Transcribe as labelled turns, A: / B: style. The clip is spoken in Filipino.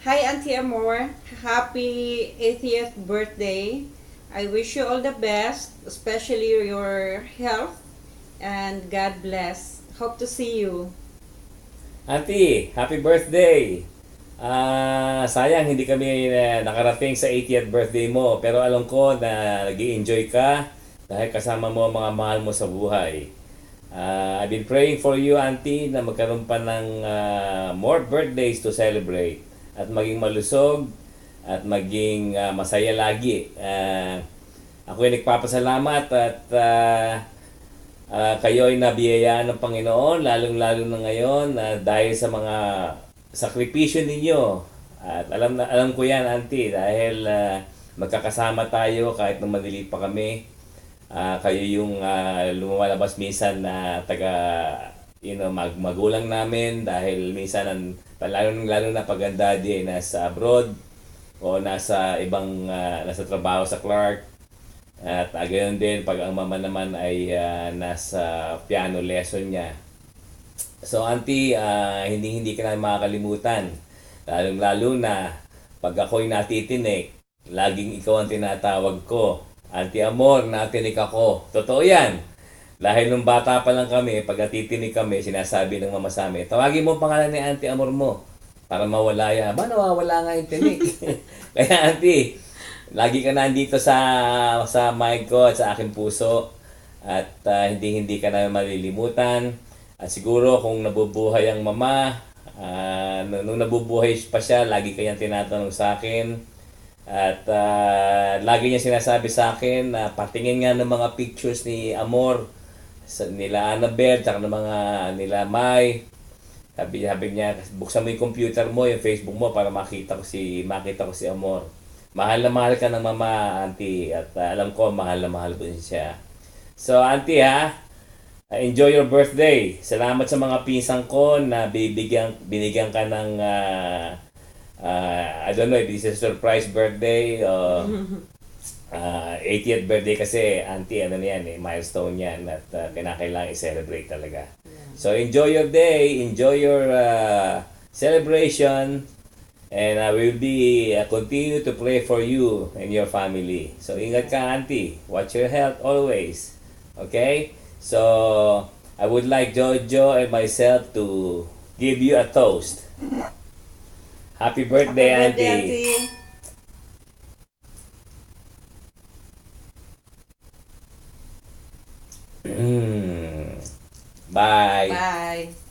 A: Hi, Auntie Amor. Happy 80th birthday. I wish you all the best, especially your health, and God bless. Hope to see you.
B: Auntie, happy birthday! Sayang hindi kami nakarating sa 80th birthday mo, pero alam ko na nag enjoy ka dahil kasama mo ang mga mahal mo sa buhay. I've been praying for you, Auntie, na magkaroon pa ng more birthdays to celebrate at maging malusog at maging masaya lagi. Ako ay nagpapasalamat at kayo ay nabiyayaan ng Panginoon, lalong-lalo na ngayon dahil sa mga sakripisyo ninyo. At alam ko yan, Auntie, dahil magkakasama tayo kahit na maliliit pa kami. Kayo yung lumalabas minsan na magulang namin dahil minsan lalo na pag ang daddy ay nasa abroad o nasa trabaho sa Clark. At gayon din pag ang mama naman ay nasa piano lesson niya. So Auntie, hindi ka na makakalimutan. Lalong-lalo na pag ako'y natitinik, laging ikaw ang tinatawag ko. Auntie Amor, natinik ako. Totoo yan. Dahil nung bata pa lang kami, pag natitinik kami, sinasabi ng mama sa amin, tawagin mo ang pangalan ni Auntie Amor mo para mawala yan. Nawawala nga yung tinik. Kaya Auntie, lagi ka nandito sa mic ko at sa aking puso at hindi ka na malilimutan. At siguro kung nabubuhay ang mama, nung nabubuhay pa siya, lagi kanyang tinatanong sa akin. At lagi niya sinasabi sa akin na patingin nga ng mga pictures ni Amor, nila Annabelle, tsaka ng mga nila Mai. Sabi niya, buksan mo yung computer mo, yung Facebook mo para makita ko si Amor. Mahal na mahal ka ng mama, Auntie, at alam ko mahal na mahal ko din siya. So, Auntie enjoy your birthday. Salamat sa mga pinsan ko na binigyan ka ng I don't know if this is a surprise birthday o 80th birthday kasi, Auntie, milestone yan at kinakailangan i-celebrate talaga. So, enjoy your day, enjoy your celebration. And I will be continue to pray for you and your family. So ingat ka, Auntie. Watch your health always. Okay? So I would like Jojo and myself to give you a toast. Happy birthday,
A: Happy birthday,
B: Auntie.
A: Auntie.
B: Bye.
A: Bye.